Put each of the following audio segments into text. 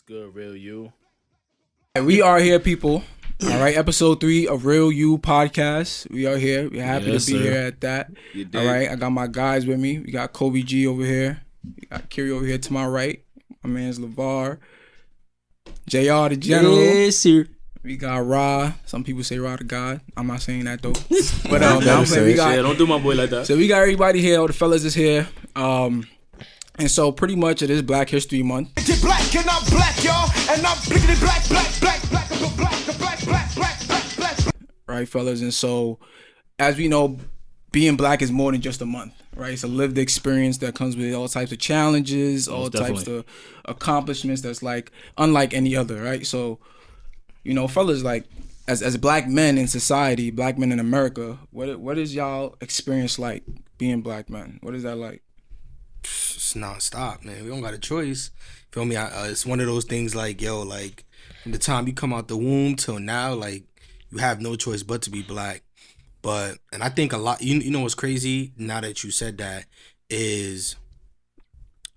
What's good, Real You? We are here, people. All right, episode 3 of Real You podcast. We are here. We're happy to be here at that. All right, I got my guys with me. We got Kobe G over here. We got Kiri over here to my right. My man's LeVar. JR the General. Yes, sir. We got Ra. Some people say Ra the God. I'm not saying that though. But I'm saying we got. Yeah, don't do my boy like that. So we got everybody here. All the fellas is here. And so pretty much it is Black History Month. Black and I'm black, y'all, and I'm blickety black, black. Right, fellas. And so, as we know, being black is more than just a month, right? It's a lived experience that comes with all types of challenges, all types of accomplishments that's like unlike any other, right? So, you know, fellas, like as black men in society, black men in America, what is y'all experience like being black men? What is that like? It's non-stop, man. We don't got a choice. Feel me? It's one of those things like, yo, like from the time you come out the womb till now, like you have no choice but to be black. But, and I think a lot, you know what's crazy now that you said that is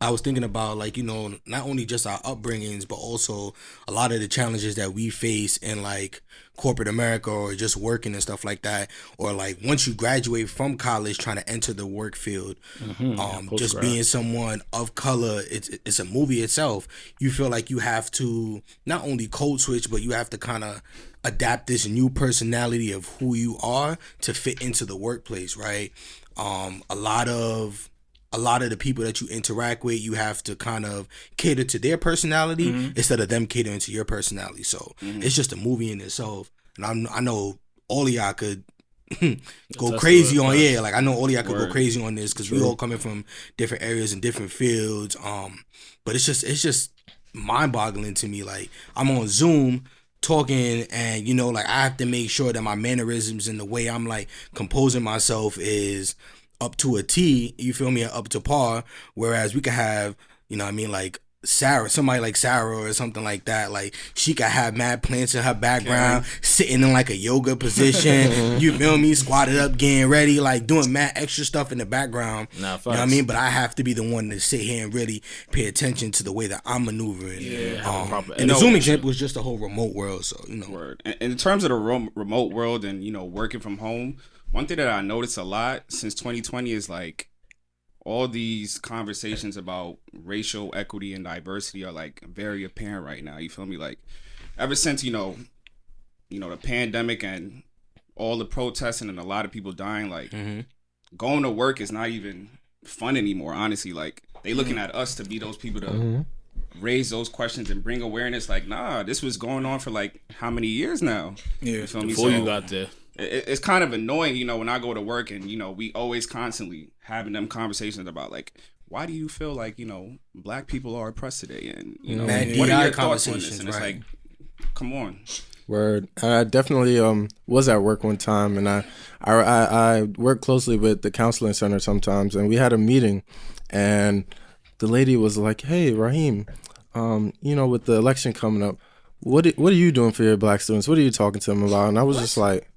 I was thinking about like, you know, not only just our upbringings, but also a lot of the challenges that we face in like corporate America or just working and stuff like that. Or like once you graduate from college trying to enter the work field, just being someone of color, it's a movie itself. You feel like you have to not only code switch, but you have to kind of adapt this new personality of who you are to fit into the workplace, right? A lot of the people that you interact with, you have to kind of cater to their personality instead of them catering to your personality. So it's just a movie in itself. And I know all of y'all could go crazy on, like I know all of y'all could go crazy on this because we all coming from different areas and different fields. But it's just mind-boggling to me. Like I'm on Zoom talking and, you know, like I have to make sure that my mannerisms and the way I'm like composing myself is up to a T, you feel me, up to par, whereas we could have, you know what I mean, like Sarah, somebody like Sarah or something like that, like she could have mad plants in her background, sitting in like a yoga position, you feel me, squatted up, getting ready, like doing mad extra stuff in the background, you know what I mean, but I have to be the one to sit here and really pay attention to the way that I'm maneuvering. And the Zoom example was just the whole remote world, so, you know. Word. And in terms of the remote world and, you know, working from home, one thing that I noticed a lot since 2020 is like all these conversations about racial equity and diversity are like very apparent right now. You feel me? Like ever since, you know, the pandemic and all the protesting and a lot of people dying, like going to work is not even fun anymore, honestly. Like they looking at us to be those people to raise those questions and bring awareness. Like, nah, this was going on for like how many years now? Yeah, you feel me? Before you got there. It's kind of annoying, you know, when I go to work and, you know, we always constantly having them conversations about like, why do you feel like, you know, black people are oppressed today? And, you know, what are your thoughts on this? And it's like, come on. Word. I definitely was at work one time, and I work closely with the counseling center sometimes, and we had a meeting, and the lady was like, "Hey, Raheem, you know, with the election coming up, what are you doing for your black students? What are you talking to them about?" And I was just like,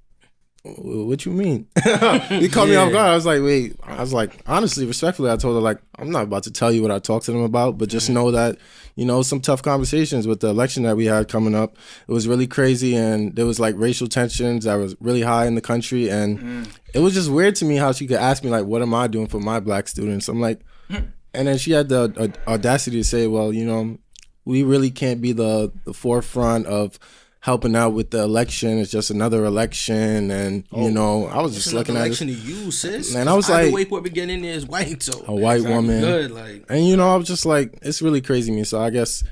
"What you mean?" He caught me off guard. I was like, wait. I was like, honestly, respectfully, I told her, like, I'm not about to tell you what I talked to them about, but just know that, you know, some tough conversations with the election that we had coming up. It was really crazy, and there was like racial tensions that was really high in the country, and it was just weird to me how she could ask me like, what am I doing for my black students? I'm like, and then she had the audacity to say, well, you know, we really can't be the forefront of helping out with the election. It's just another election, and you know, I was just looking at election to you, sis. And I was like, wait, what we get in there is white, so a white woman. Good, like, and you know, I was just like, it's really crazy to me. So I guess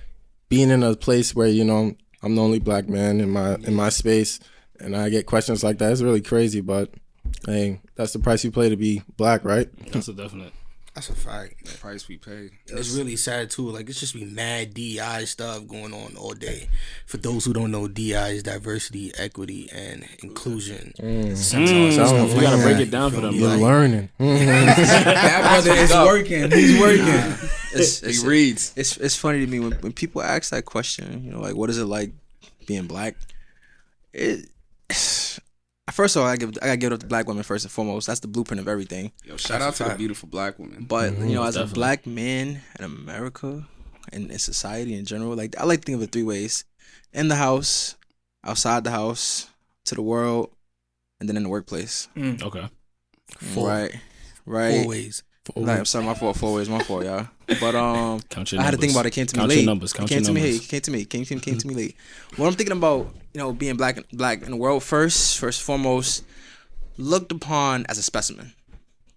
being in a place where, you know, I'm the only black man in my space, and I get questions like that, it's really crazy. But hey, that's the price you pay to be black, right? That's a definite. That's a fact. The price we pay. It's really sad too. Like it's just be mad DEI stuff going on all day. For those who don't know, DEI is diversity, equity, and inclusion. You gotta break it down for them. You're learning. That brother is working. He's working. He reads. It's funny to me when people ask that question. You know, like, what is it like being black? First of all, I gotta give it up to black women first and foremost. That's the blueprint of everything. Yo, shout out to the beautiful black woman. But you know, as a black man in America, in society in general. Like, I like to think of it 3 ways: in the house, outside the house, to the world, and then in the workplace. Okay. Right. 4 ways. Like, I'm sorry, my fault. 4 ways, my fault, y'all. But Count your I had to think numbers. about it. It came to me Count late. your numbers. Count your numbers. It came to me late. When I'm thinking about, being black in the world, first and foremost, looked upon as a specimen.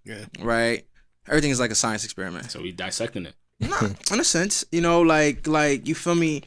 Yeah. Right. Everything is like a science experiment. So we dissecting it. Nah, in a sense, like you feel me,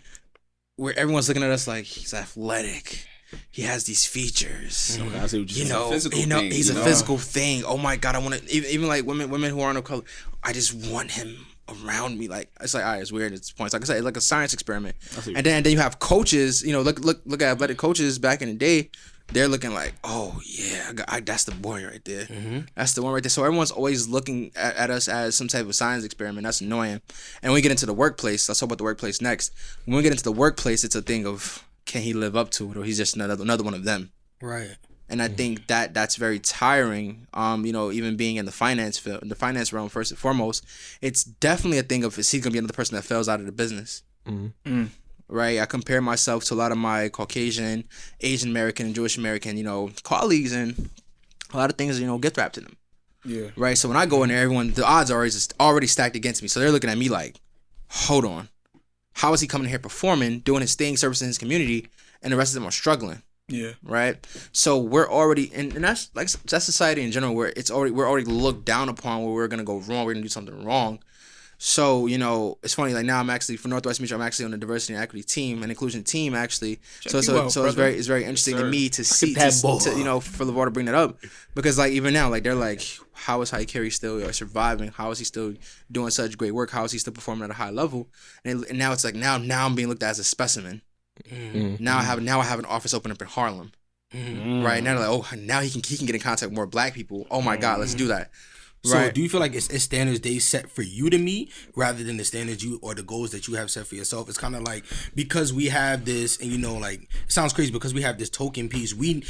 where everyone's looking at us like he's athletic. He has these features. Okay, I see what you're saying. physical thing, He's a physical thing. Oh my God, I want to even like women who aren't of color. I just want him around me. Like, it's like, all right, it's weird. It's points. Like I said, it's like a science experiment. And then you have coaches. Look at athletic coaches back in the day. They're looking like, oh yeah, that's the boy right there. That's the one right there. So everyone's always looking at us as some type of science experiment. That's annoying. And when we get into the workplace, let's talk about the workplace next. When we get into the workplace, it's a thing of, can he live up to it, or he's just another one of them. Right. And I think that's very tiring. Even being in the finance realm, first and foremost, it's definitely a thing of, is he gonna be another person that fails out of the business? Right. I compare myself to a lot of my Caucasian, Asian American, and Jewish American, colleagues, and a lot of things, gift wrapped in them. Yeah. Right. So when I go in there, the odds are already stacked against me. So they're looking at me like, hold on, how is he coming here performing, doing his thing, servicing his community, and the rest of them are struggling? Yeah. Right. So we're already, and that's society in general, where we're already looked down upon, where we're gonna go wrong, we're gonna do something wrong. So, it's funny, like now I'm actually, for Northwest Metro, I'm actually on the diversity and equity team and inclusion team, actually. So it's very interesting to me to see, for LeVar to bring that up, because like even now, like they're like, how is Haikari still surviving? How is he still doing such great work? How is he still performing at a high level? And now it's like, now I'm being looked at as a specimen. Now I have an office open up in Harlem. Right now, they're like, oh, now he can get in contact with more black people. Oh my God, let's do that. So Right. do you feel like it's standards they set for you to meet rather than the standards or the goals that you have set for yourself? It's kind of like, because we have this, and like, it sounds crazy, because we have this token piece, we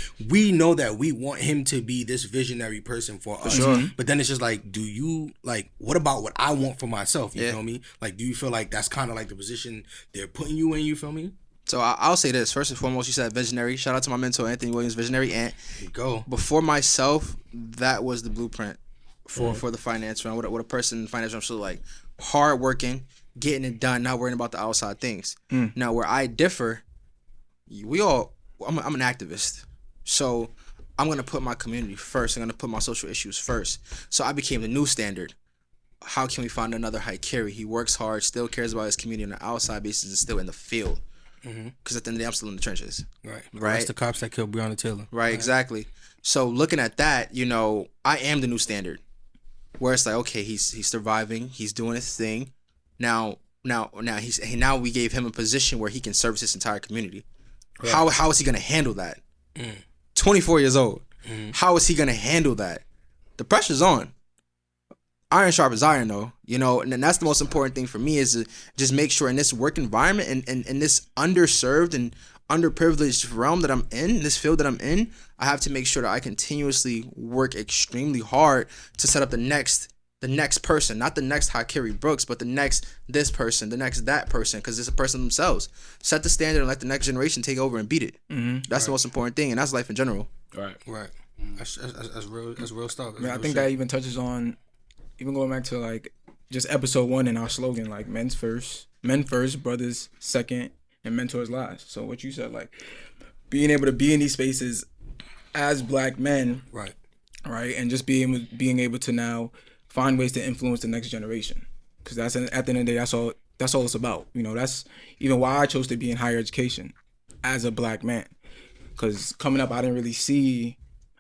know that we want him to be this visionary person for us. sure. But then it's just like, do you, like, what about what I want for myself? You Yeah. feel me? Like, do you feel like that's kind of like the position they're putting you in? You feel me? So I'll say this. First and foremost, you said visionary. Shout out to my mentor, Anthony Williams, visionary. And There you go. before myself, that was the blueprint for the finance round. What a person in the finance round should look like. Hard working, getting it done, not worrying about the outside things. Now, where I differ, I'm an activist. So I'm going to put my community first. I'm going to put my social issues first. So I became the new standard. How can we find another Haikari? He works hard, still cares about his community on the outside basis, and still in the field. Because at the end of the day, I'm still in the trenches. Right. Right. That's the cops that killed Breonna Taylor. Right, exactly. So looking at that, I am the new standard. Where it's like, okay, he's surviving, he's doing his thing. Now we gave him a position where he can service his entire community. Right. How is he gonna handle that? 24 years old. How is he gonna handle that? The pressure's on. Iron sharp as iron, though, and that's the most important thing for me, is to just make sure in this work environment and in this underserved and underprivileged realm that I'm in, this field that I'm in, I have to make sure that I continuously work extremely hard to set up the next person, not the next Haikari Brooks, but the next this person, the next that person, because it's a person themselves. Set the standard and let the next generation take over and beat it. That's the most important thing, and that's life in general. Right. That's real. That's real stuff. I think that even touches on, even going back to like just episode 1 in our slogan, like men first, brothers second, and mentors last. So what you said, like being able to be in these spaces as black men, right, and just being able to now find ways to influence the next generation, because that's at the end of the day, that's all it's about. That's even why I chose to be in higher education as a black man, because coming up I didn't really see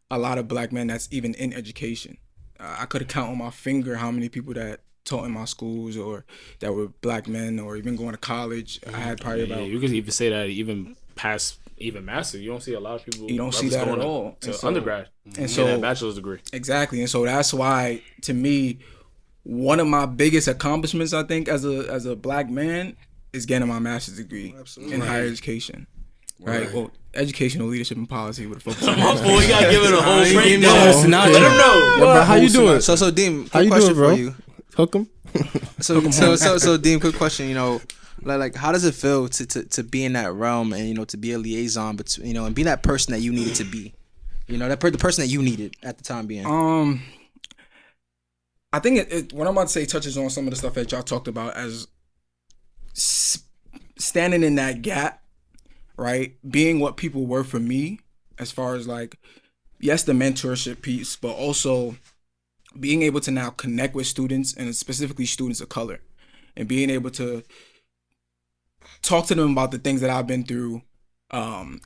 a lot of black men that's even in education. I could count on my finger how many people that taught in my schools or that were black men or even going to college. I had probably about... you could even say that even past master. You don't see a lot of people... You don't see that at all. To undergrad. And so, that bachelor's degree. Exactly. And so that's why, to me, one of my biggest accomplishments, I think, as a black man is getting my master's degree in higher education. Right. Well, educational leadership and policy with a focus on my boy, you gotta give it a whole breakdown. Let him know. Bro, how you doing? So Deem, how you question doing, bro? for you. Hook 'em. So Dean, quick question. You know, like how does it feel to be in that realm and, you know, to be a liaison, but you know, and be that person that you needed to be, you know, the person that you needed at the time being. I think what I'm about to say touches on some of the stuff that y'all talked about as standing in that gap, right? Being what people were for me, as far as like, yes, the mentorship piece, but also being able to now connect with students, and specifically students of color, and being able to talk to them about the things that I've been through,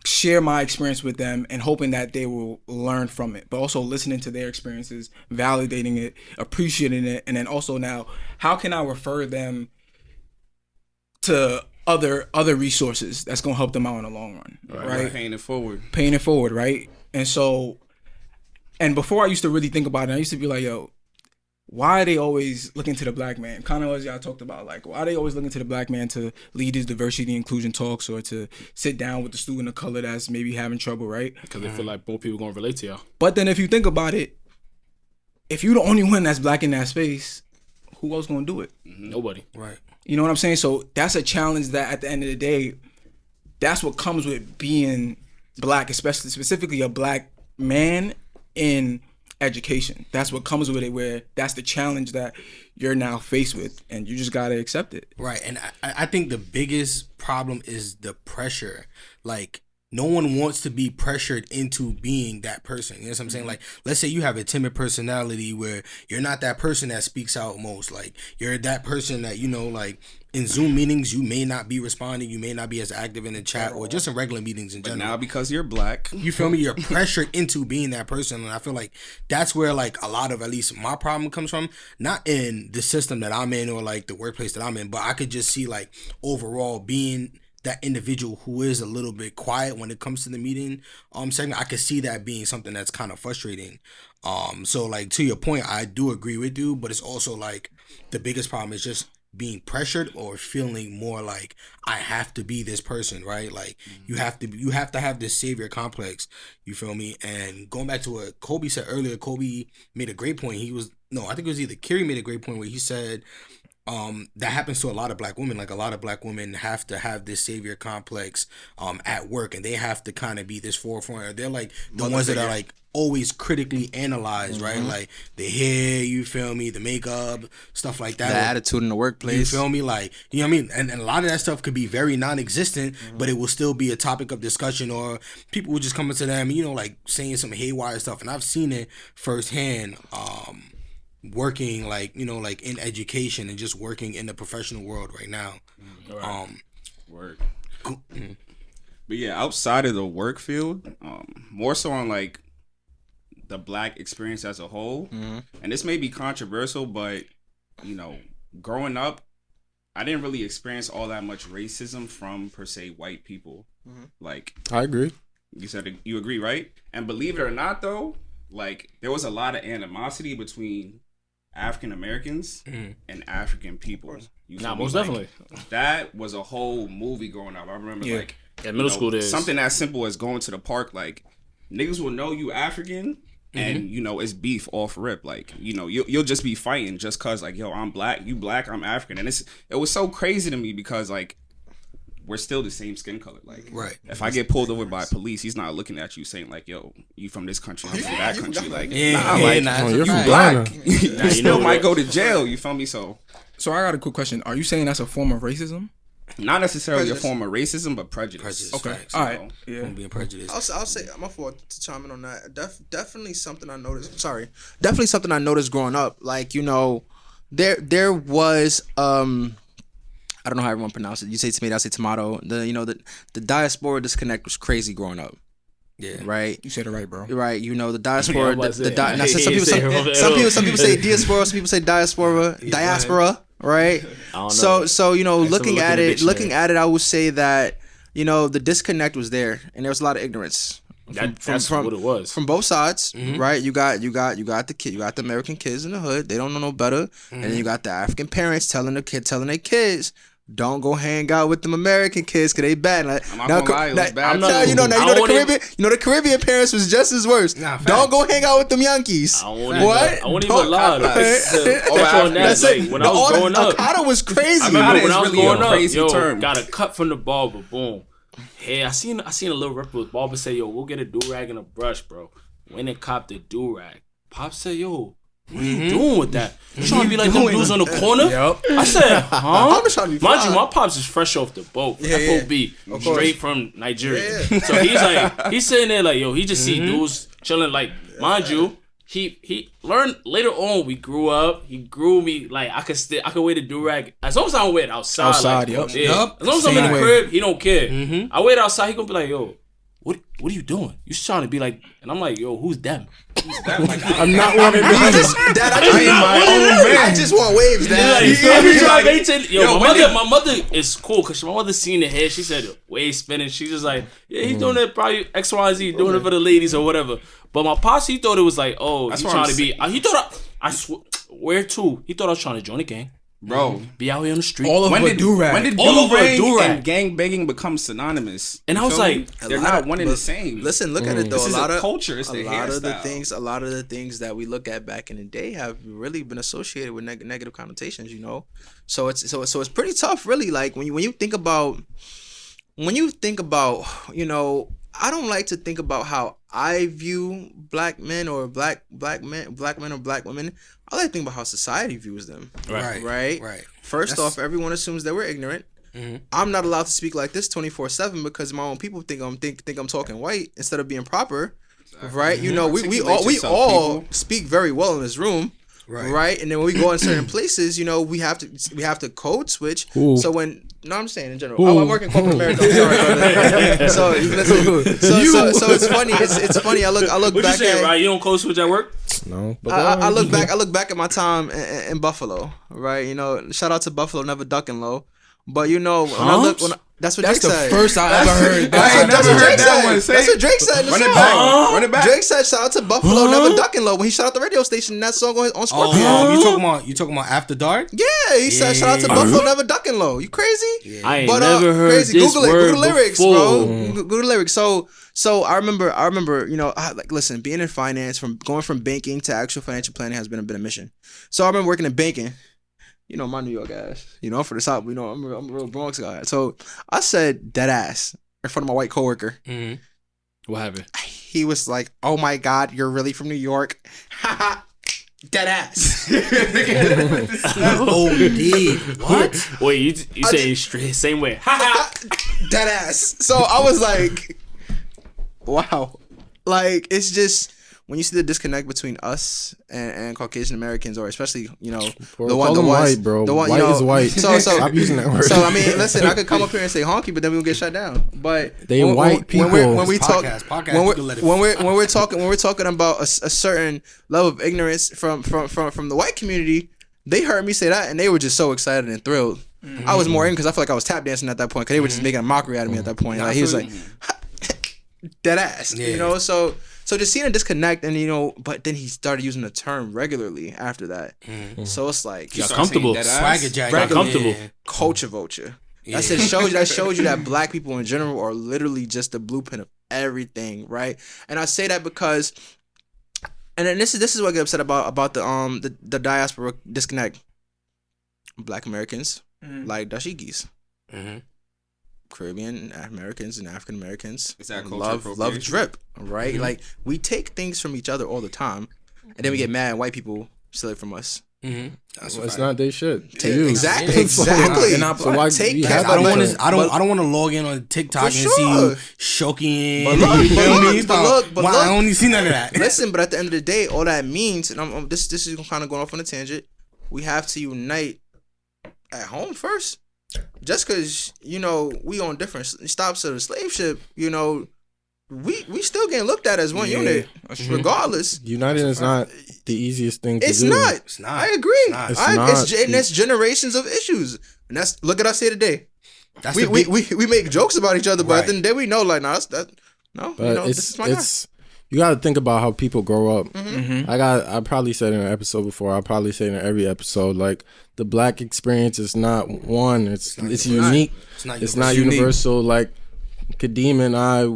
share my experience with them, and hoping that they will learn from it, but also listening to their experiences, validating it, appreciating it, and then also now, how can I refer them to other resources that's gonna help them out in the long run, right? Paying it forward, right? And so, and before I used to really think about it, I used to be like, yo, why are they always looking to the black man? Kind of as y'all talked about, like, why are they always looking to the black man to lead these diversity inclusion talks, or to sit down with the student of color that's maybe having trouble, right? Because they feel like both people gonna relate to y'all. But then if you think about it, if you're the only one that's black in that space, who else gonna do it? Nobody. Right. You know what I'm saying? So that's a challenge that at the end of the day, that's what comes with being black, especially specifically a black man in education. That's what comes with it, where that's the challenge that you're now faced with, and you just gotta accept it. Right. And I think the biggest problem is the pressure. Like, no one wants to be pressured into being that person. You know what I'm saying? Like, let's say you have a timid personality where you're not that person that speaks out most. Like, you're that person that, you know, like in Zoom meetings, you may not be responding. You may not be as active in the chat, or just in regular meetings in general. now because you're black, you feel me? You're pressured into being that person. And I feel like that's where, like, a lot of, at least my problem comes from. Not in the system that I'm in or like the workplace that I'm in, but I could just see, like, overall being that individual who is a little bit quiet when it comes to the meeting segment. I could see that being something that's kind of frustrating. So, like, to your point, I do agree with you, but it's also like the biggest problem is just being pressured or feeling more like I have to be this person, right? Like, you have to have this savior complex, you feel me? And going back to what Kobe said earlier, Kobe made a great point. I think it was either Kerry made a great point where he said, that happens to a lot of black women. Like, a lot of black women have to have this savior complex at work, and they have to kind of be this forefront. They're like the ones that are like always critically analyzed, right? Like the hair, you feel me, the makeup, stuff like that. The attitude in the workplace. You feel me? Like, you know what I mean? And a lot of that stuff could be very non-existent, but it will still be a topic of discussion, or people will just come into them, you know, like saying some haywire stuff. And I've seen it firsthand, working, like, you know, like in education and just working in the professional world right now. Work. But yeah, outside of the work field, more so on like the black experience as a whole, and this may be controversial, but, you know, growing up, I didn't really experience all that much racism from, per se, white people. Like, I agree. You said you agree, right? And believe it or not, though, like, there was a lot of animosity between African Americans and African people. Most definitely. That was a whole movie growing up. I remember, like, in middle school, there's something as simple as going to the park. Like, niggas will know you African, and, you know, it's beef off rip. Like, you know, you'll just be fighting just cause, like, yo, I'm black, you black, I'm African, and it was so crazy to me because, like, we're still the same skin color. Like, right. If I get pulled over by police, he's not looking at you saying like, "Yo, you from this country, I'm from that country." Like, you're from Ghana. You still might go to jail. You feel me? So I got a quick question. Are you saying that's a form of racism? Not necessarily a form of racism, but prejudice. Okay. Facts, all right. Yeah. Being prejudiced. I'll say I'm afford to chime in on that. Definitely something I noticed. Definitely something I noticed growing up. Like, you know, there was I don't know how everyone pronounce it. You say tomato, I say tomato. The diaspora disconnect was crazy growing up. Yeah. Right. You said it right, bro. Right. You know, the diaspora. Yeah, some people say diaspora. Some people say diaspora. Diaspora. Right. So you know, looking at it, I would say that, you know, the disconnect was there, and there was a lot of ignorance. That's what it was from both sides, right? You got the American kids in the hood. They don't know no better, and then you got the African parents telling their kids, don't go hang out with them American kids because they bad. Like, I'm not gonna lie, it was bad. The Caribbean parents was just as worse. Nah, Don't go hang out with them Yankees. I What? won't even lie. That's it. When I was growing up, Akata was crazy. I remember when I was really growing a up, crazy term. got a cut from the barber, boom. Hey, I seen a little ripper with barber say, yo, we'll get a do-rag and a brush, bro. Went and copped the do-rag. Pop said, yo, what are you doing with that? You trying to be like them dudes on the corner? Yep. I said, huh? I'm just trying to be Mind fly. you, my pops is fresh off the boat. Yeah, FOB. Straight from Nigeria. Yeah. So he's like, he's sitting there like, yo, he just see dudes chilling. Like, mind you, he learned later on. We grew up. He grew me like I could wear the do-rag as long as I don't wear it outside. Outside, like, yep. yeah. Yup. As long as I'm in Same the way. crib, he don't care. I wear it outside. He gonna be like, yo, what are you doing? You trying to be like? And I'm like, yo, who's them? I'm not one of them. Dad, I just want waves, Dad. Like, feel me? trying to Like, maintain- yo, my mother is cool because my mother seen the hair. She said wave spinning. She's just like, yeah, he's doing it probably X, Y, Z, doing it for the ladies or whatever. But my pops, he thought it was like, oh, That's you what trying I'm to be. He thought I where to? He thought I was trying to join a gang, Bro, be out here on the street. All over a do-rag. when did All over a do-rag do-rag. and gang banging become synonymous? And You I was feel me? like, they're not one and the same. Listen, look at it though. This is a lot a of culture. It's a the lot of the hairstyle. things, a lot of the things that we look at back in the day have really been associated with negative connotations. You know, so it's pretty tough, really. Like when you think about, you know, I don't like to think about how I view black men or black men or black women. I like to think about how society views them. Right. First off, everyone assumes that we're ignorant. I'm not allowed to speak like this 24/7 because my own people think I'm talking white instead of being proper. Right? You know, we Articulate all yourself, speak very well in this room. Right. And then when we go in certain places, you know, we have to code switch. Ooh. So I'm saying in general. I'm working in corporate America. I'm sorry, brother. So it's funny. It's funny. I look what you back saying, at right? You don't code switch at work? No, but I look back at my time in Buffalo, right? You know, shout out to Buffalo, never ducking low. But you know, that's what That's Drake the said. first I ever heard. That's what Drake said. That's what Drake said in the Run it song. back. Run it back. Drake said, "Shout out to Buffalo, never ducking low." When he shot out the radio station, that song on Scorpion. You talking about After Dark? Yeah, he said, "Shout out to Buffalo, never ducking low." You crazy? I ain't never heard this Google word Google lyrics, before. bro. Google lyrics. So I remember, you know, listen, being in finance, going from banking to actual financial planning has been a mission. So I remember working in banking. You know, my New York ass. You know, I'm for the South. You know, I'm a real Bronx guy. So I said dead ass in front of my white coworker. What happened? He was like, "Oh my God, you're really from New York?" Dead ass. What? Wait, you say straight same way? Dead ass. So I was like, wow. Like, it's just when you see the disconnect between us and Caucasian Americans, or especially, you know, Call them white, bro. White is white. Stop using that word. So I mean, listen, I could come up here and say honky, but then we'll get shut down. But They white people. when we talk, Podcast, when we're talking about a certain level of ignorance from the white community, they heard me say that and they were just so excited and thrilled. I was more in because I feel like I was tap dancing at that point because they were just making a mockery out of me at that point. Like he was like, dead ass, you know. So just seeing a disconnect, and you know, but then he started using the term regularly after that. So it's like Got comfortable. Swagger jacket. Got comfortable. culture vulture. That shows you that black people in general are literally just the blueprint of everything, right? And I say that because, and then this is what I get upset about the diaspora disconnect. Black Americans like dashikis. Caribbean Americans and African Americans Is that culture love appropriation? drip, right? Like we take things from each other all the time, and then we get mad and white people steal it from us. It's not they shit. Exactly. They're not So why Take you care. have I don't that want to. term? I don't want to log in on TikTok For and see sure. you shoking. But look, You feel me? but look. I don't see none of that. Listen, but at the end of the day, all that means, and this is kind of going off on a tangent. We have to unite at home first. Just because, you know, we on different stops of the slave ship, you know, we still getting looked at as one unit, regardless. Uniting is not the easiest thing to It's do. not. It's not. I agree. It's not. And that's generations of issues. And that's, look at us here today. That's We make jokes about each other, but at the end of the day, we know, like, no, But this is my guy. you got to think about how people grow up. Mm-hmm. I probably said in an episode before. I'll probably say in every episode, like the black experience is not one. It's unique. It's not universal. Like Kadeem and I,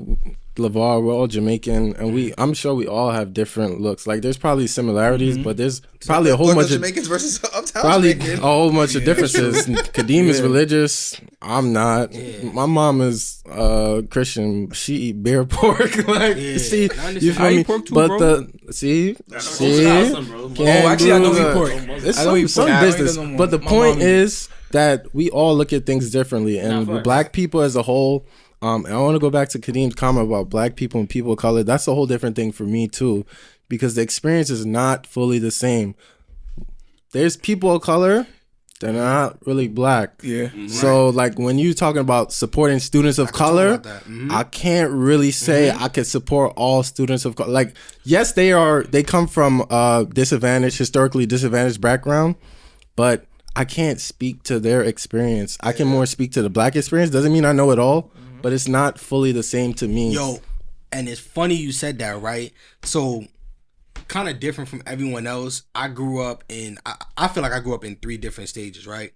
LeVar, we're all Jamaican, and I'm sure we all have different looks. Like there's probably similarities, but there's probably a whole bunch of Jamaicans versus uptown probably Jamaican. a whole bunch of differences. Kadeem is religious. I'm not. My mom is Christian. She eat beer pork. Like see, you feel me? pork too, But bro. see, Wisconsin, bro. Actually, I know do he pork. It's I know he some pork. business. I know But the my point mom is that we all look at things differently, and facts. black people as a whole. And I want to go back to Kadeem's comment about black people and people of color. That's a whole different thing for me too, because the experience is not fully the same. There's people of color, they're not really black. Yeah. So like when you talking about supporting students of color, I can't really say I could support all students of color. Like yes, they come from historically disadvantaged background, but I can't speak to their experience. I can more speak to the black experience. Doesn't mean I know it all, but it's not fully the same to me. Yo, and it's funny you said that, right? So, kind of different from everyone else. I grew up I feel like I grew up in 3 different stages, right?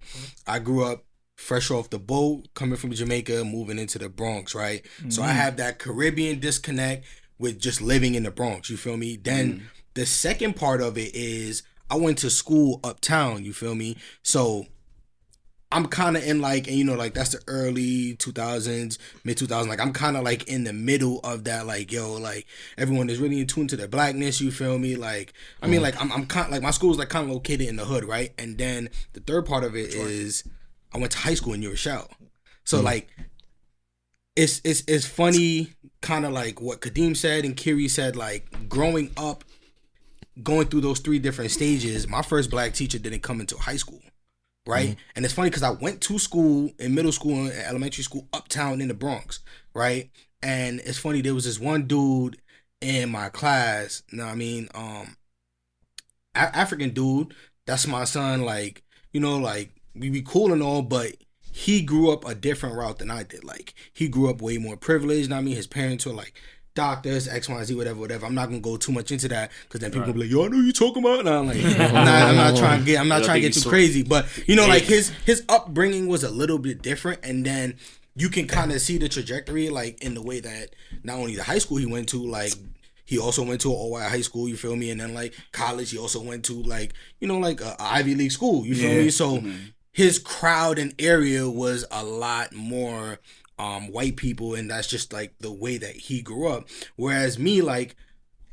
I grew up fresh off the boat, coming from Jamaica, moving into the Bronx, right? So I have that Caribbean disconnect with just living in the Bronx, you feel me? Then the second part of it is I went to school uptown, you feel me? So I'm kind of in like, and you know, like that's the early 2000s, mid 2000s. Like I'm kind of like in the middle of that. Like yo, like everyone is really in tune to their blackness. You feel me? Like I mean, like I'm kind of like my school's like kind of located in the hood, right? And then the third part of it is I went to high school in New Rochelle. So like it's funny, kind of like what Kadeem said and Kiri said. Like growing up, going through those 3 different stages, my first black teacher didn't come until high school. Right. And it's funny because I went to school in middle school and elementary school uptown in the Bronx. Right. And it's funny, there was this one dude in my class. You know what I mean? African dude. That's my son. Like, you know, like we be cool and all, but he grew up a different route than I did. Like he grew up way more privileged. You know what I mean? His parents were like doctors, X, Y, Z, whatever. I'm not gonna go too much into that because then people will be like, "Yo, I know you talking about." And I'm like, I'm not trying to get too crazy, but you know, like his upbringing was a little bit different, and then you can kind of see the trajectory, like in the way that not only the high school he went to, like he also went to an all-white high school, you feel me, and then like college, he also went to like you know like a Ivy League school, you feel me. So his crowd and area was a lot more white people, and that's just like the way that he grew up. Whereas me, like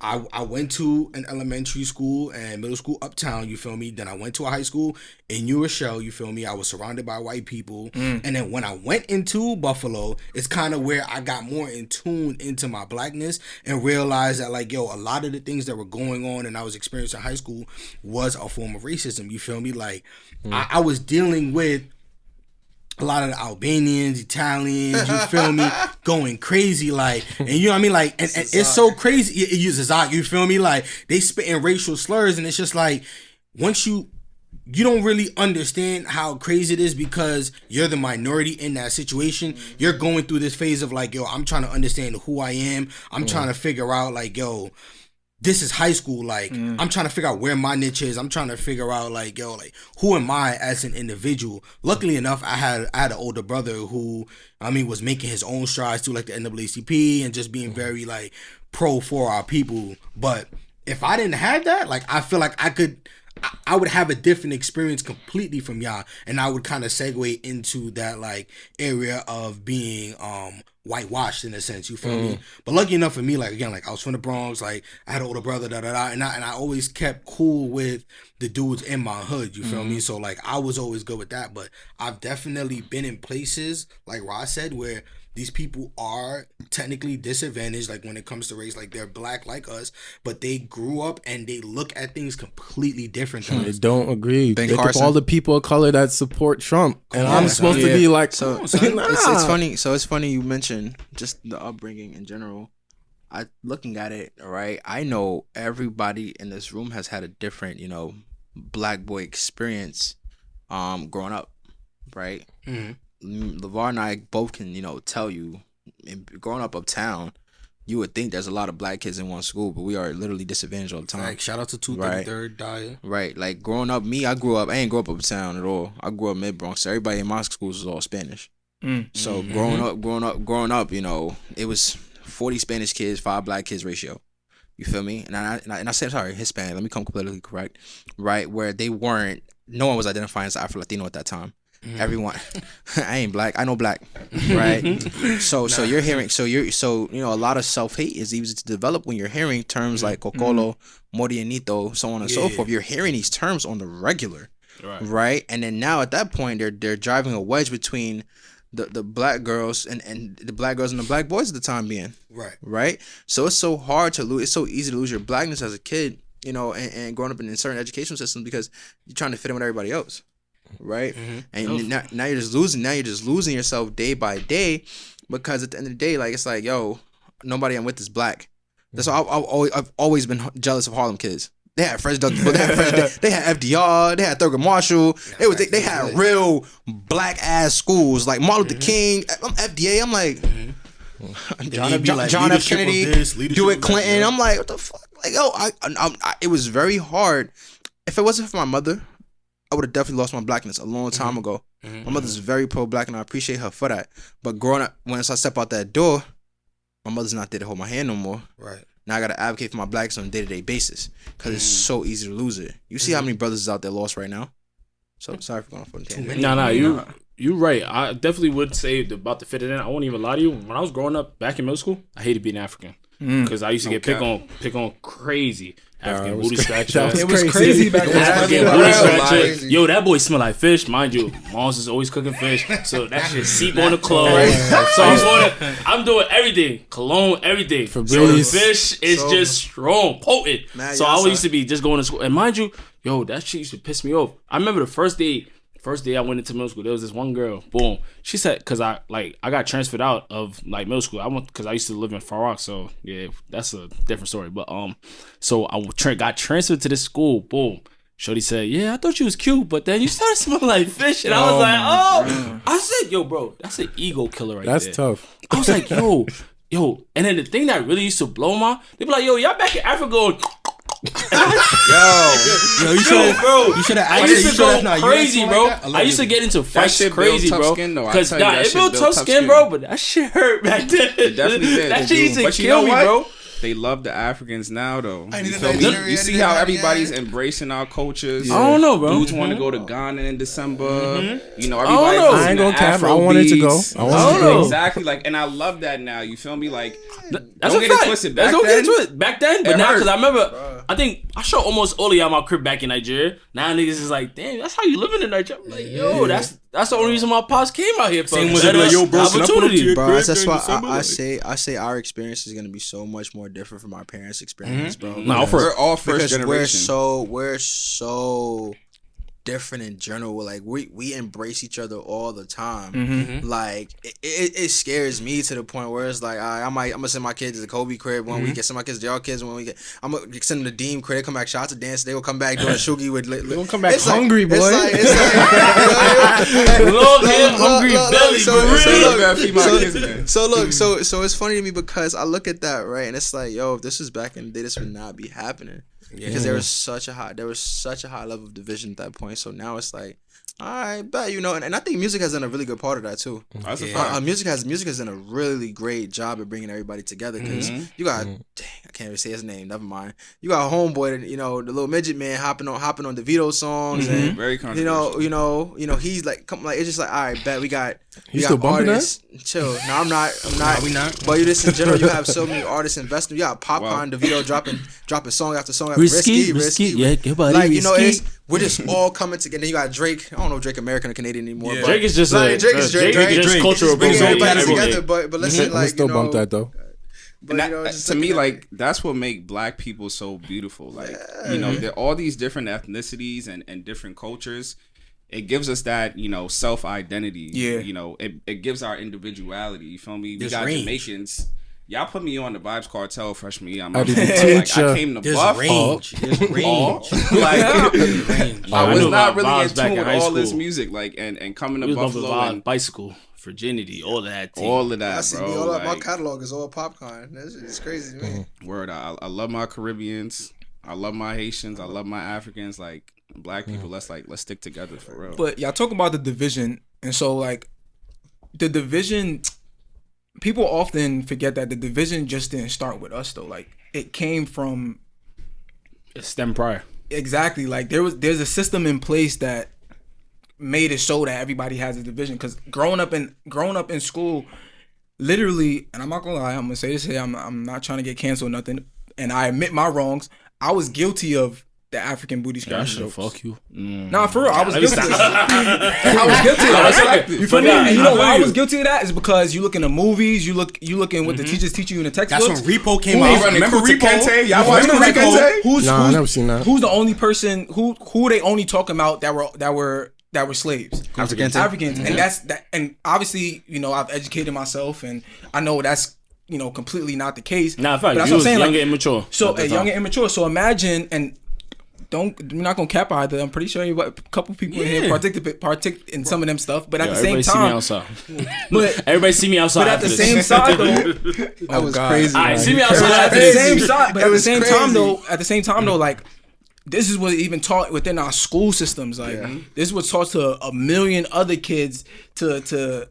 I went to an elementary school and middle school uptown, you feel me? Then I went to a high school in New Rochelle, you feel me? I was surrounded by white people. And then when I went into Buffalo, it's kind of where I got more in tune into my blackness and realized that like, yo, a lot of the things that were going on and I was experiencing in high school was a form of racism, you feel me? Like I was dealing with a lot of the Albanians, Italians, you feel me, going crazy, like, and you know what I mean, like, and it's so crazy. It uses you feel me, like they spitting racial slurs, and it's just like once you don't really understand how crazy it is because you're the minority in that situation. You're going through this phase of like, yo, I'm trying to understand who I am. I'm trying to figure out like, yo, this is high school. Like, I'm trying to figure out where my niche is. I'm trying to figure out like, yo, like who am I as an individual? Luckily enough, I had an older brother who, I mean, was making his own strides through like the NAACP and just being very like pro for our people. But if I didn't have that, like, I feel like I would have a different experience completely from y'all, and I would kind of segue into that like area of being whitewashed in a sense, you feel me? But lucky enough for me, like again, like I was from the Bronx, like I had an older brother, and I always kept cool with the dudes in my hood, you feel me? So like I was always good with that, but I've definitely been in places like Ross said where these people are technically disadvantaged, like when it comes to race, like they're black like us, but they grew up and they look at things completely different than They us. don't agree. Ben They think Carson. all the people of color that support Trump, and I'm supposed to Yeah. be like, So nah. it's funny. So it's funny you mentioned just the upbringing in general. I looking at it, all right. I know everybody in this room has had a different, you know, black boy experience, growing up, right? LeVar and I both can, you know, tell you, growing up uptown, you would think there's a lot of black kids in one school, but we are literally disadvantaged all the time. Like, shout out to 233rd Dyer. Right. Like growing up, I ain't grew up uptown at all. I grew up mid Bronx. So everybody in my schools was all Spanish. So growing up, you know, it was 40 Spanish kids, 5 black kids ratio. You feel me? And I said, sorry, Hispanic. Let me come completely correct. Right, where no one was identifying as Afro-Latino at that time. Everyone, I ain't black. I know black, right? So you're hearing, you know, a lot of self-hate is easy to develop when you're hearing terms like cocolo, morenito, so on and so forth. You're hearing these terms on the regular, right? And then now at that point, they're driving a wedge between the black girls and the black girls and the black boys at the time being, right? So it's so hard to lose. It's so easy to lose your blackness as a kid, you know, and growing up in certain educational systems because you're trying to fit in with everybody else. Right, and now you're just losing yourself day by day, because at the end of the day, like, it's like, yo, nobody I'm with is black. That's why I've always been jealous of Harlem kids. They had Fresh Duck, they had FDR, they had Thurgood Marshall. They had real black ass schools like Martin Luther King. I'm FDA. I'm like John F. Kennedy, Dewitt Clinton. I'm like, what the fuck? Like, yo, it was very hard. If it wasn't for my mother, I would have definitely lost my blackness a long time ago. My mother's very pro-black, and I appreciate her for that. But growing up, once I step out that door, my mother's not there to hold my hand no more. Right. Now I got to advocate for my blackness on a day-to-day basis because it's so easy to lose it. You see how many brothers is out there lost right now? So sorry for going off on a tangent. No, you're right. I definitely would say about to fit it in. I won't even lie to you. When I was growing up back in middle school, I hated being African because I used to get pick on crazy. African booty scratcher. It was crazy back then. African booty scratcher. Yo, that boy smell like fish, mind you. Mom's is always cooking fish, so that shit seep on the clothes. So I'm doing everything, cologne, everything. So the fish is just strong, potent. So I always used to be just going to school, and mind you, yo, that shit used to piss me off. I remember the first day I went into middle school, there was this one girl, boom. She said, because I got transferred out of like middle school. Because I used to live in Far Rock, so yeah, that's a different story. But so I got transferred to this school, boom. Shorty said, yeah, I thought you was cute, but then you started smelling like fish. And I was like, oh. I said, yo, bro, that's an ego killer right there. That's tough. I was like, yo. And then the thing that really used to blow they be like, yo, y'all back in Africa going, you should have. I used to go crazy, bro. I used to get into fights crazy, bro. Because it built tough skin, bro. But that shit hurt back then. It definitely did. That shit used to kill me, bro. They love the Africans now, though. You see how everybody's embracing our cultures. I don't know, bro. Dudes want to go to Ghana in December. You know, I ain't gonna cap. I wanted to go. I don't know. Exactly. Like, and I love that now. You feel me? Like, that's don't get it twisted. Don't get it twisted. Back then, but now, because I remember, I think I showed almost all of y'all my crib back in Nigeria. Now niggas is like, damn, that's how you living in Nigeria. I'm like, yo, that's the only reason my pops came out here for. Same with like, yo, bro, opportunity, bro. That's why I say our experience is gonna be so much more different from our parents' experience, bro. No, we're all first generation. We're so different in general. Like we embrace each other all the time. Like it scares me to the point where it's like I'm gonna send my kids to the Kobe crib one week, send my kids to y'all kids one week. I'm gonna send them to Deem crib. They come back, shout out to dance. They will come back doing shoogie with. They gonna come back hungry, boy. It's so it's funny to me because I look at that, right, and it's like, yo, if this was back in the day, this would not be happening. Because there was such a high level of division at that point. So now it's like, all right, bet, you know, and I think music has done a really good part of that too. That's a fact. Music has done a really great job at bringing everybody together because you got, dang, I can't even say his name. Never mind. You got Homeboy, you know, the little midget man hopping on DeVito songs and very controversial. you know, he's like, it's just like, all right, bet we got still artists. Chill. No, I'm not. No, we not. But you just in general, you have so many artists investing. You got Popcorn, DeVito dropping song after song after risky. Yeah, like, you know, we're just all coming together. You got Drake. I don't know if Drake American or Canadian anymore. Yeah. But Drake is just Drake is cultural. Bringing everybody together. But listen, like, still bump that though. But to me, like, that's what make black people so beautiful. Like, you know, they're all these different ethnicities and different cultures. It gives us that, you know, self-identity. Yeah. You know, it gives our individuality. You feel me? There's we got range. Jamaicans. Y'all put me on the Vibes Cartel freshman year. I came to There's buff. range. There's range. I was not really in tune with all this school. music. Like, and coming to we was Buffalo. going to bicycle. virginity, all of that. Team. All of that, I see bro. me all up. My Like, catalog is all popcorn. That shit is crazy to me. word. I love my Caribbeans. I love my Haitians. I love my Africans. Like black people. Let's stick together for real. But y'all talk about the division, and so like the division, people often forget that the division just didn't start with us though. Like it came from It's stem prior. exactly like there's a system in place that made it so that everybody has a division. Because growing up in school, literally, and I'm not gonna lie, I'm gonna say this here. I'm not trying to get canceled or nothing, and I admit my wrongs. I was guilty of the African booty scratch jokes. Fuck you. Nah, for real, I was guilty. I was guilty of that. You feel me? And you know why I was guilty of that is because you look in the movies, you look in what the teachers teach you in the textbooks. That's when Repo came out. Remember Kuta Repo? Kente? Y'all watch Remember Kuta Repo? Kente? Nah, I never seen that. Who's the only person who they only talking about that were slaves? Africans. And that's that. And obviously, you know, I've educated myself, and I know that's, you know, completely not the case. Nah, in fact, But that's you what I'm was saying. young Like, and immature. so at the young time. and immature. So imagine, and we're not gonna cap either. I'm pretty sure a couple people in here partic in some of them stuff. But at Yo, the same everybody see me time, outside. but Everybody see me outside. but at after the this. same side though, That was crazy. All right, man. see me But outside at after the this. same side, but It at the was same crazy. time though, like this is what even taught within our school systems. Like this is what's taught to a million other kids to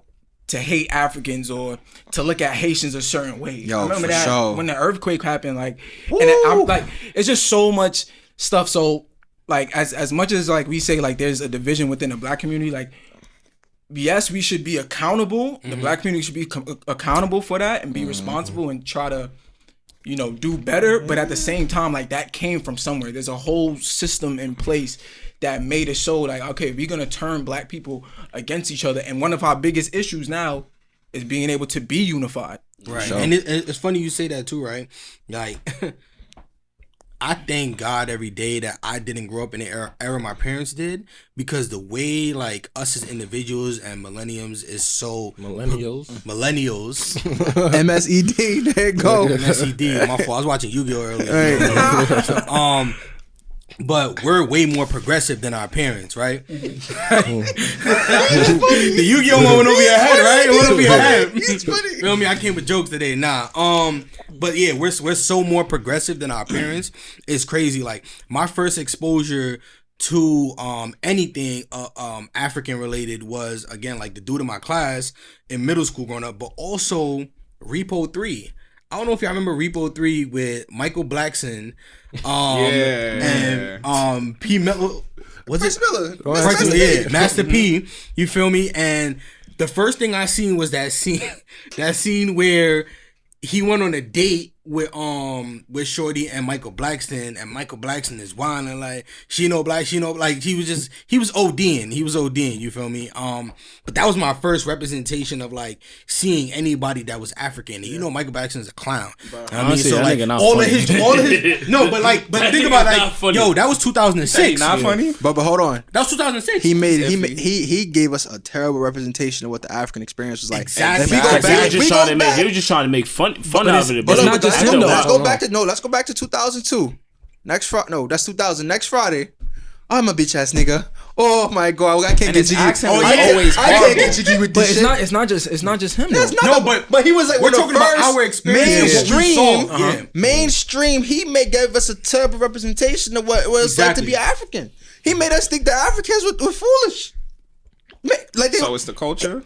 hate Africans or to look at Haitians a certain way. Yo, I remember for that sure. when the earthquake happened. Like, and I'm like, it's just so much stuff. So like as much as like we say like there's a division within the black community, like yes, we should be accountable. The black community should be accountable for that and be responsible and try to, you know, do better. But at the same time, like that came from somewhere. There's a whole system in place that made it so like, okay, we're gonna turn black people against each other. And one of our biggest issues now is being able to be unified. Right. Sure. And it's funny you say that too, right? Like, I thank God every day that I didn't grow up in the era my parents did, because the way like us as individuals and millenniums is so Millennials. MSED. There you go. MSED. My fault. I was watching Yu-Gi-Oh earlier. So, but we're way more progressive than our parents, right? The Yu-Gi-Oh one went over your head, right? It went over your head. It's funny. Feel me? I came with jokes today. Nah. But yeah, we're so more progressive than our parents. It's crazy. Like my first exposure to anything African related was, again, like the dude in my class in middle school growing up, but also Repo 3. I don't know if y'all remember Repo 3 with Michael Blackson, and P. Miller. Was Prince it Miller. Prince Miller, yeah, Master P. You feel me? And the first thing I seen was that scene where he went on a date with Shorty and Michael Blackson, and Michael Blackson is whining like she know black, he was ODing, you feel me? But that was my first representation of like seeing anybody that was African. And you know Michael Blackson is a clown. I mean, Honestly, so that like nigga not all funny. of his no, but think about not like funny. yo, that was 2006. Not funny. But hold on. That was 2006. He gave us a terrible representation of what the African experience was like. Exactly. If we go Exactly. back, He if was we just trying go to make. back, He was just trying to make fun but out of it. but it's not just him, though. Let's go back to 2002. Next Friday, no, that's 2000. Next Friday, I'm a bitch ass nigga. Oh my god, I can't get his jiggy. accent was I can't- always I can't horrible. get jiggy with But this shit. it's not just him though. That's not but he was like we're one of talking the about first our experience, what we mainstream. saw. Yeah. Mainstream. He gave us a terrible representation of what it's like to Exactly. be African. He made us think that Africans were foolish. Like they, So it's the culture.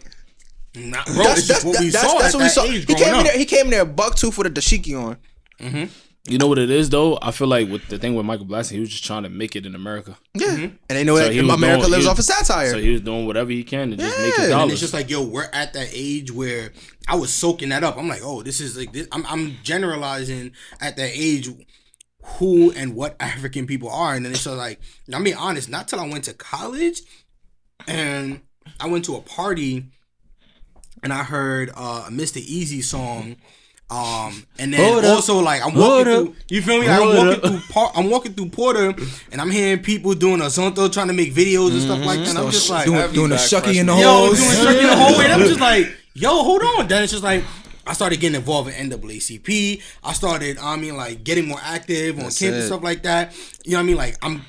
Nah, bro, it's just what we saw that's at what we that saw. age He growing came in up. there. He came in there buck tooth with a dashiki on. You know what it is though? I feel like with the thing with Michael Blackson, he was just trying to make it in America. Yeah, and they know So that he was America doing- lives he off of was- satire. So he was doing whatever he can to just make his Yeah. And dollars. it's just like, yo, we're at that age where I was soaking that up. I'm like, oh, this is like this. I'm generalizing at that age who and what African people are, and then it's just like, I'm being honest. Not till I went to college, and I went to a party, and I heard a Mr. Easy song. And then also like I'm walking through, you feel me? Like, I'm walking through Porter, and I'm hearing people doing a zonto, trying to make videos and stuff like that. And I'm just like, doing the shucky in the yo, holes. doing struck in the hallway. And I'm just like, yo, hold on. Then it's just like, I started getting involved in NAACP. I started, getting more active on campus, stuff like that. You know what I mean? Like, I'm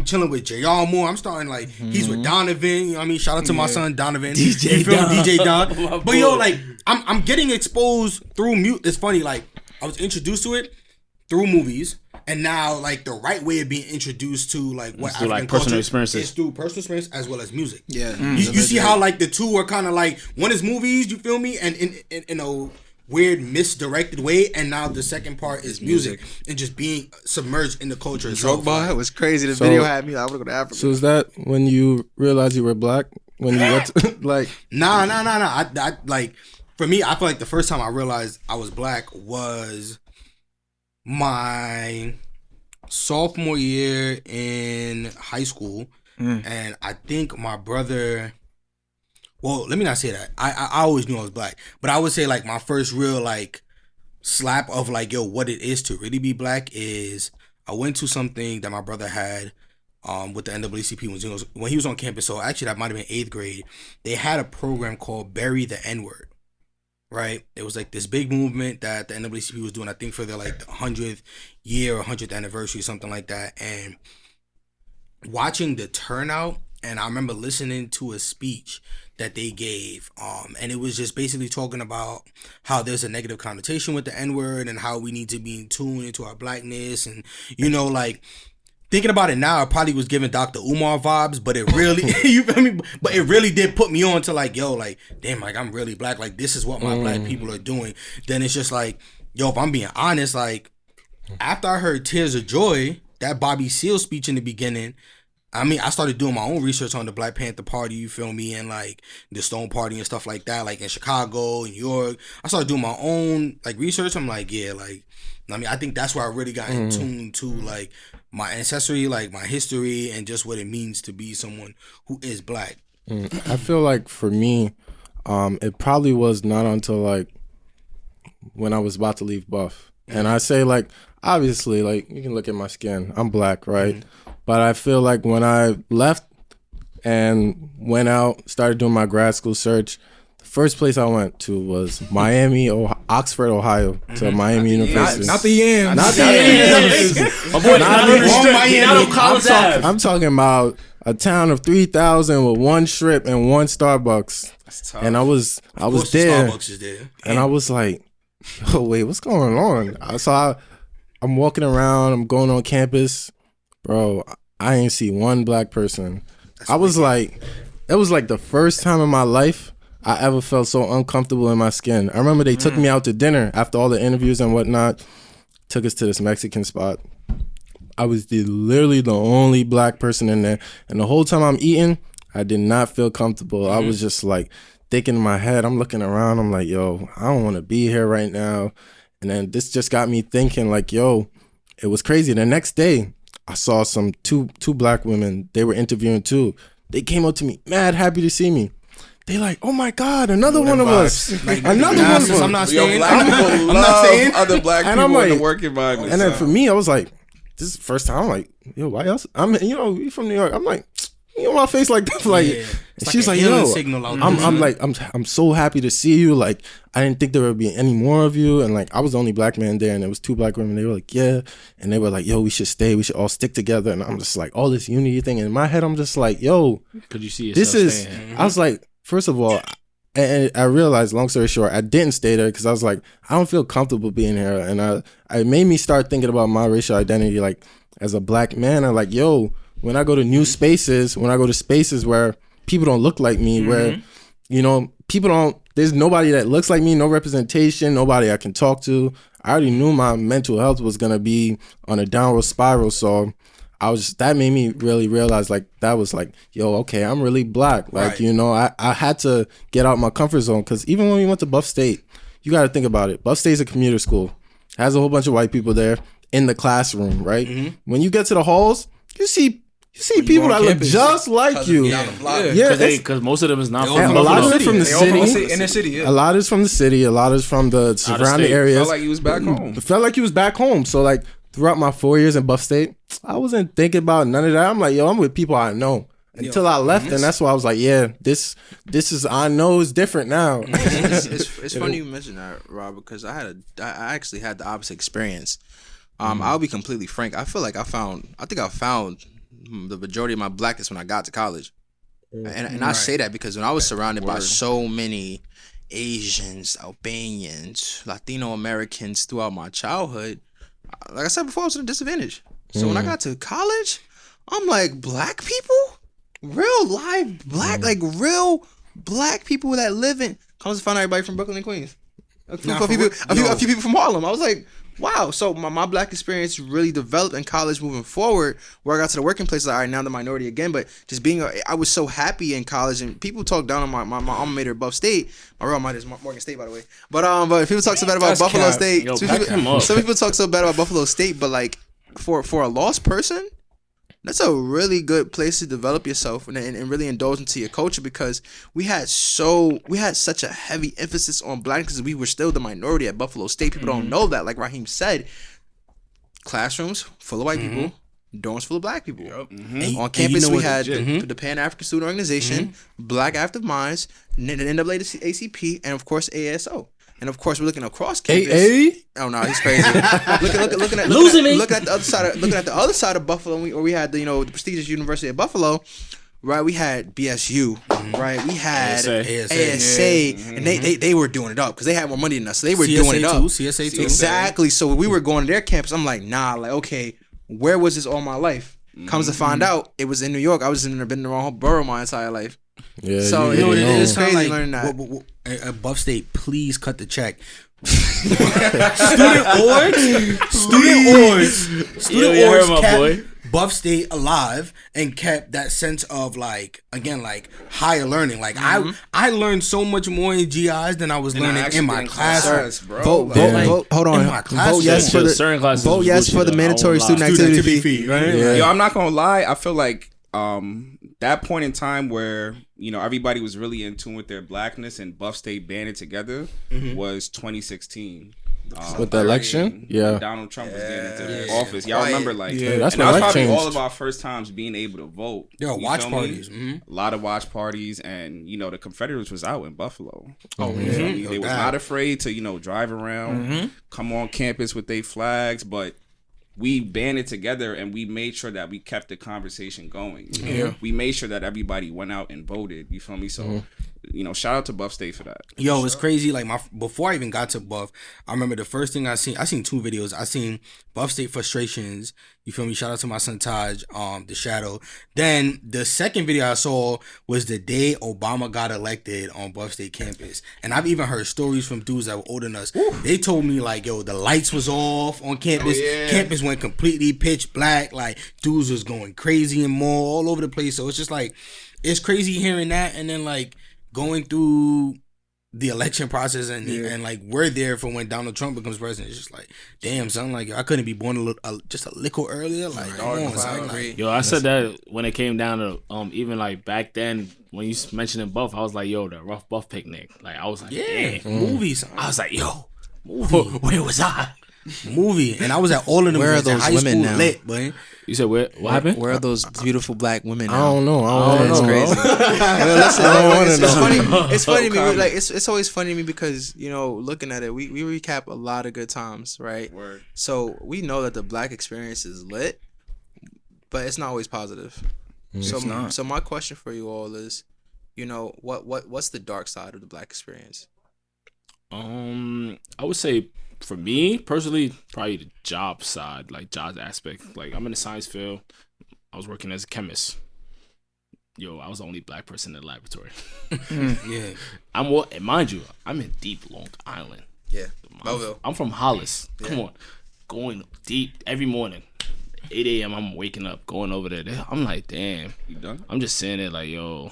chilling with JR more. I'm starting, like, he's with Donovan. You know what I mean? Shout out to my son, Donovan. DJ Don. DJ Don. But, yo, like, I'm getting exposed through mute. It's funny, like, I was introduced to it through movies. And now, like, the right way of being introduced to, like, what African like personal culture experiences. is through personal experience as well as music. Yeah. You see how, like, the two are kind of like, one is movies, you feel me? And in a weird, misdirected way. And now the second part is music. And just being submerged in the culture itself. Drogba was crazy. The video had me. I want to go to Africa. So is that when you realized you were black? When you went to, like... Nah. I like, for me, I feel like the first time I realized I was black was... my sophomore year in high school, and I think my brother. Well, let me not say that. I always knew I was black, but I would say like my first real like slap of like, yo, what it is to really be black is I went to something that my brother had with the NAACP when he was on campus. So actually, that might have been 8th grade. They had a program called Bury the N-Word. Right, it was like this big movement that the NAACP was doing. I think for their like 100th year or 100th anniversary, something like that. And watching the turnout, and I remember listening to a speech that they gave, and it was just basically talking about how there's a negative connotation with the N-word and how we need to be in tune into our blackness, and like. Thinking about it now, it probably was giving Dr. Umar vibes, but it really, you feel me? But it really did put me on to like, yo, like, damn, like, I'm really black. Like, this is what my black people are doing. Then it's just like, yo, if I'm being honest, like, after I heard Tears of Joy, that Bobby Seale speech in the beginning, I mean, I started doing my own research on the Black Panther Party, you feel me, and like the Stone Party and stuff like that, like in Chicago, New York. I started doing my own like research. I'm like, yeah, like, I mean, I think that's where I really got in tune to like my ancestry, like my history, and just what it means to be someone who is black. I feel like for me, it probably was not until like when I was about to leave Buff. And I say like, obviously, like you can look at my skin, I'm black, right? But I feel like when I left and went out, started doing my grad school search, the first place I went to was Oxford, Ohio, to Miami University. Not the Yams. Not the Yams. I'm talking about a town of 3,000 with one strip and one Starbucks. That's tough. And I was there, Starbucks is there, and I was like, oh wait, what's going on? So I'm walking around, I'm going on campus, bro. I ain't see one black person. It was like the first time in my life I ever felt so uncomfortable in my skin. I remember they took me out to dinner after all the interviews and whatnot, took us to this Mexican spot. I was literally the only black person in there. And the whole time I'm eating, I did not feel comfortable. I was just like thinking in my head, I'm looking around, I'm like, yo, I don't want to be here right now. And then this just got me thinking like, yo, it was crazy. The next day, I saw two black women. They were interviewing too. They came up to me, mad happy to see me. They like, oh my God, another one of us. Like, Another one of us. I'm not Yo, saying. black people love other black And people I'm like- in the work environment. And then for me, I was like, this is the first time. I'm like, yo, why else? We from New York. I'm like, my face like that. Like, Yeah. and she's like, healing yo, signal out I'm there. like, I'm so happy to see you. Like, I didn't think there would be any more of you. And like, I was the only black man there, and there was 2 black women. They were like, yeah, and they were like, yo, we should stay. We should all stick together. And I'm just like, all this unity thing. And in my head, I'm just like, yo, Could you see yourself this is. staying? I was like, first of all. And I realized, long story short, I didn't stay there because I was like, I don't feel comfortable being here. And it made me start thinking about my racial identity, like as a black man. I'm like, yo, when I go to new spaces, when I go to spaces where people don't look like me, where, there's nobody that looks like me, no representation, nobody I can talk to. I already knew my mental health was going to be on a downward spiral. So that made me really realize like that was like, yo, okay, I'm really black. Like, Right. I had to get out my comfort zone because even when we went to Buff State, you got to think about it. Buff State's a commuter school. It has a whole bunch of white people there in the classroom, right? When you get to the halls, you see people on that look campus. just like you. Down the block. Yeah, Because most of them is not They from and a all lot of from it from the They all from the city. inner city. Yeah. A lot is from the city. A lot is from the surrounding state. areas. Felt like he was back home. It felt like he was back home. So like throughout my 4 years in Buff State, I wasn't thinking about none of that. I'm like, yo, I'm with people I know. until I left, and that's why I was like, yeah, this is, I know it's different now. It's funny you mentioned that, Rob, because I actually had the opposite experience. I'll be completely frank. I feel like I found the majority of my blackness when I got to college, and I say that because when I was surrounded by so many Asians, Albanians, Latino Americans throughout my childhood, like I said before, I was at a disadvantage. So when I got to college, I'm like, black people, real live black, like real black people that live in. Comes to find everybody from Brooklyn and Queens. A few people from Harlem. I was like, wow. So my black experience really developed in college moving forward, where I got to the working place, like, all right, now the minority again, but just I was so happy in college, and people talk down on my alma mater, Buff State. My real alma mater is Morgan State, by the way. But people talk so bad about Buffalo State. Yo, some people talk so bad about Buffalo State, but like for a lost person, that's a really good place to develop yourself and really indulge into your culture, because we had such a heavy emphasis on black because we were still the minority at Buffalo State. People don't know that. Like Raheem said, classrooms full of white people, dorms full of black people. On campus, we had the Pan African Student Organization, Black Active Minds, the NAACP, and of course ASO. And of course, we're looking across campus. Oh no, he's crazy. looking at the other side of Buffalo, where we had the prestigious University of Buffalo, right? We had BSU, right? We had ASA, and they were doing it up because they had more money than us, so they were doing it up. CSA too. Exactly. So we were going to their campus. I'm like, nah, like okay, where was this all my life? Comes to find out, it was in New York. I was been in the wrong borough my entire life. Yeah, so You know what it is? crazy Like, learning that. at Buff State, please cut the check. Student orgs kept Buff State alive and kept that sense of like higher learning. Like I learned so much more in GIs than I was learning in my class. Vote. Hold on. Vote yes for the mandatory student activity fee. Right? Yeah. Yo, I'm not gonna lie. I feel like that point in time where everybody was really in tune with their blackness and Buff State banded together was 2016. With the election, when Donald Trump was getting into office. Y'all remember, like, that's and when that was life probably changed. all of our first times being able to vote. There were watch parties. A lot of watch parties, and the Confederates was out in Buffalo. Oh yeah, They was not afraid to drive around, come on campus with their flags, but we banded together and we made sure that we kept the conversation going. We made sure that everybody went out and voted. You feel me? So, shout out to Buff State for that. Yo, it's crazy. Like before I even got to Buff, I remember the first thing I seen two videos. I seen Buff State frustrations. You feel me? Shout out to my son Taj, the Shadow. Then the second video I saw was the day Obama got elected on Buff State campus. And I've even heard stories from dudes that were older than us. They told me like, yo, the lights was off on campus. Campus went completely pitch black. Like dudes was going crazy and more all over the place. So it's just like, it's crazy hearing that, and then like going through the election process and like we're there for when Donald Trump becomes president. It's just like, damn, son, like I couldn't be born just a little earlier. Like, come on, son. Like, yo, I said that when it came down to even like back then when you mentioned Buff, I was like, yo, the Rough Buff picnic. Like I was like, yeah, movies. I was like, yo, movie. Where was I? Movie, and I was at all of them. Where are those high women school now? Lit, boy. You said what happened? Where are those beautiful black women now? I don't know. It's crazy. It's funny to me. Like it's always funny to me because looking at it, we recap a lot of good times, right? Word. So we know that the black experience is lit, but it's not always positive. So my question for you all is, what's the dark side of the black experience? I would say for me personally, probably the job side, like job aspect. Like I'm in the science field. I was working as a chemist. Yo, I was the only black person in the laboratory. Yeah. Mind you, I'm in deep Long Island. Yeah. I'm from Hollis. Come on. Going deep every morning. 8 a.m. I'm waking up, going over there. I'm like, damn. You done? I'm just sitting there like, yo,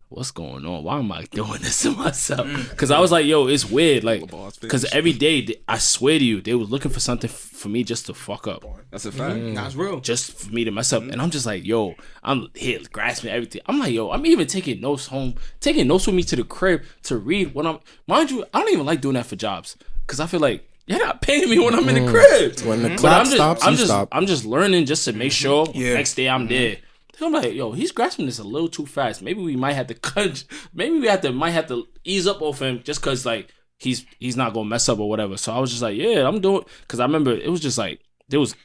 what's going on? Why am I doing this to myself? Because I was like, yo, it's weird. Like, because every day, I swear to you, they was looking for something for me just to fuck up. That's a fact. That's real. Just for me to mess up. And I'm just like, yo, I'm here grasping everything. I'm like, yo, I'm even taking notes home, taking notes with me to the crib to read when mind you, I don't even like doing that for jobs. Because I feel like, you're not paying me when I'm in the crib. When the clock stops, I'm just learning just to make sure next day I'm there. So I'm like, yo, he's grasping this a little too fast. Maybe we might have to cut. Maybe we might have to ease up off him just because like he's not gonna mess up or whatever. So I was just like, yeah, I'm doing. Because I remember it was just like there was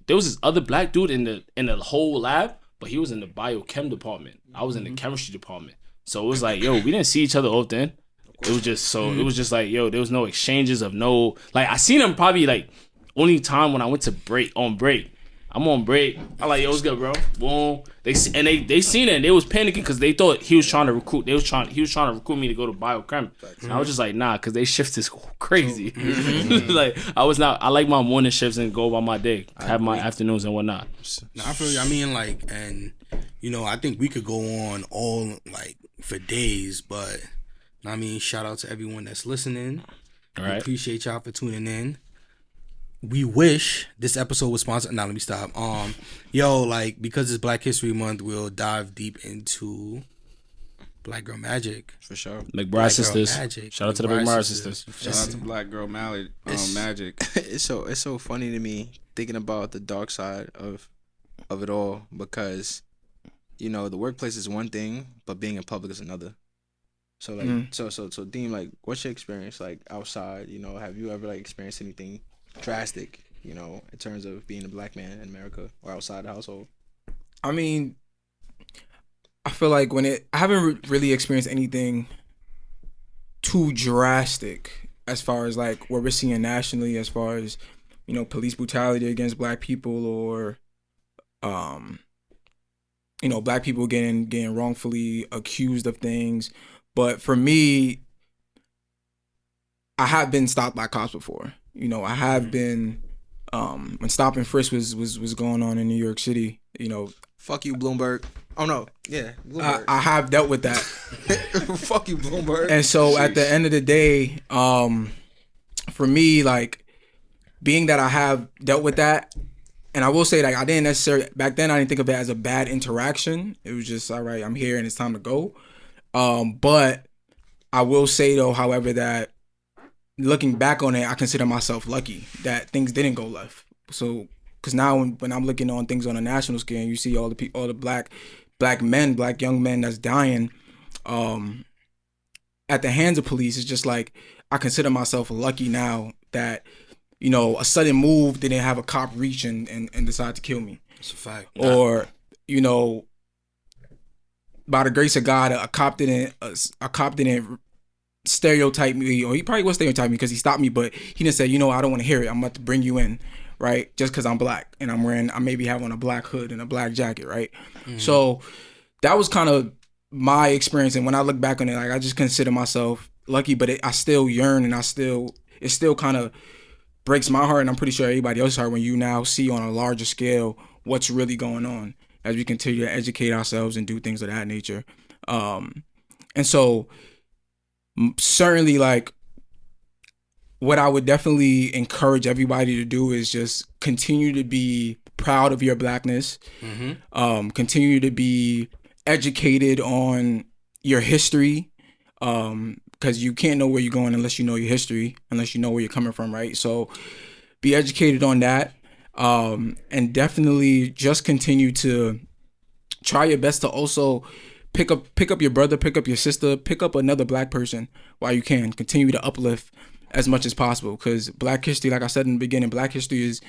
this other black dude in the whole lab, but he was in the biochem department. I was in the chemistry department. So it was like, yo, we didn't see each other often. It was just like, yo, there was no exchanges of no, like I seen him probably like only time when I went to break. I'm on break. I'm like, yo, what's good, bro? Boom. They seen it and they was panicking because they thought he was trying to recruit. He was trying to recruit me to go to biochem. And I was just like, nah, because they shifts is crazy. Like I like my morning shifts and go about my day. I have my afternoons and whatnot. No, I feel you. I mean, like, and I think we could go on all like for days, but I mean, shout out to everyone that's listening. All right. We appreciate y'all for tuning in. We wish this episode was sponsored. Now let me stop. Like because it's Black History Month, we'll dive deep into Black Girl Magic For sure. McBride sisters. Shout out to the McBride sisters. Shout out to Black Girl Magic. It's so funny to me thinking about the dark side of it all because the workplace is one thing, but being in public is another. So like so Dean, like what's your experience like outside? Have you ever like experienced anything drastic, in terms of being a black man in America or outside the household? I mean, I feel like I haven't really experienced anything too drastic as far as like what we're seeing nationally, as far as police brutality against black people or black people getting wrongfully accused of things. But for me, I have been stopped by cops before. I have been when Stop and Frisk was going on in New York City. Fuck you, Bloomberg. Oh no, yeah, Bloomberg. I have dealt with that. Fuck you, Bloomberg. And so at the end of the day, for me, like being that I have dealt with that, and I will say like I didn't necessarily back then I didn't think of it as a bad interaction. It was just all right. I'm here and it's time to go. But I will say though, however, that looking back on it, I consider myself lucky that things didn't go left. So, because now when I'm looking on things on a national scale, and you see all the black young men that's dying, at the hands of police, it's just like I consider myself lucky now that a sudden move didn't have a cop reach and decide to kill me. That's a fact. Or by the grace of God, a cop didn't stereotype me, or he probably was stereotyping me because he stopped me, but he didn't say, I don't want to hear it. I'm about to bring you in, right? Just because I'm black and I maybe have on a black hood and a black jacket, right? Mm-hmm. So that was kind of my experience, and when I look back on it, like I just consider myself lucky, but I still yearn, and it still kind of breaks my heart, and I'm pretty sure everybody else's heart when you now see on a larger scale what's really going on as we continue to educate ourselves and do things of that nature. And so certainly, like, what I would definitely encourage everybody to do is just continue to be proud of your blackness, continue to be educated on your history, because you can't know where you're going unless you know your history, unless you know where you're coming from, right? So be educated on that, and definitely just continue to try your best to also pick up your brother, pick up your sister, pick up another black person while you can. Continue to uplift as much as possible, because Black history, like I said in the beginning, Black history is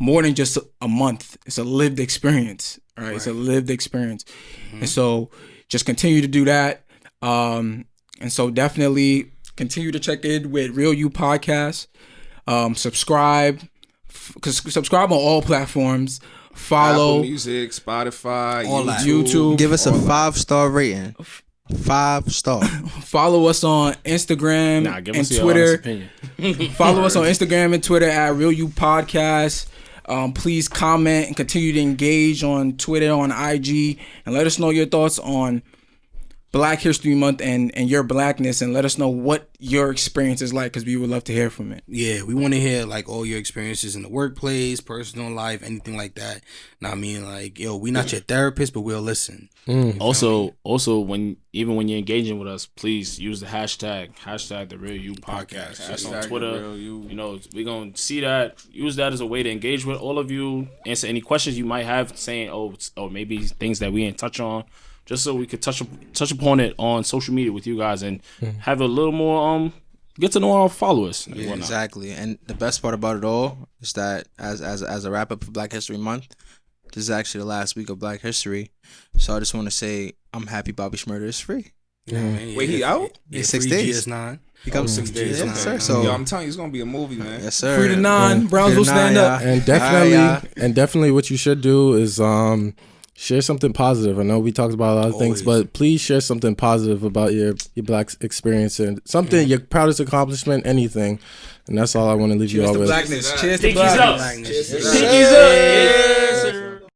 more than just a month. It's a lived experience, right? It's a lived experience. And so just continue to do that. And so definitely continue to check in with Real You Podcast. Subscribe on all platforms. Follow Apple Music, Spotify, all that. YouTube. Give us a 5-star rating. 5-star. Follow us on Instagram and Twitter. Follow us on Instagram and Twitter at Real You Podcast. Please comment and continue to engage on Twitter, on IG, and let us know your thoughts on Black History Month and your blackness, and let us know what your experience is like, because we would love to hear from it. Yeah, we want to hear like all your experiences in the workplace, personal life, anything like that. Now, I mean, like, yo, we not your therapist, but we'll listen. Also, when you're engaging with us, please use the hashtag The Real You Podcast. That's on Twitter. You know, we're gonna see that. Use that as a way to engage with all of you. Answer any questions you might have, saying, or maybe things that we ain't touch on, just so we could touch upon it on social media with you guys and have a little more get to know our followers. And whatnot. Exactly. And the best part about it all is that as a wrap up for Black History Month, this is actually the last week of Black History. So I just want to say I'm happy Bobby Shmurda is free. Yeah, man, Wait, he out? Yeah, 6 free days. GS9. He comes 6 days. Yes, sir. So Yo, I'm telling you, it's gonna be a movie, man. yes, sir. Free to 9. Browns will stand up. And definitely what you should do is share something positive. I know we talked about a lot of things, but please share something positive about your black experience and something, your proudest accomplishment, anything. And that's all I want to leave you all with. Blackness. Cheers to Pinkies up. blackness. Pinkies up.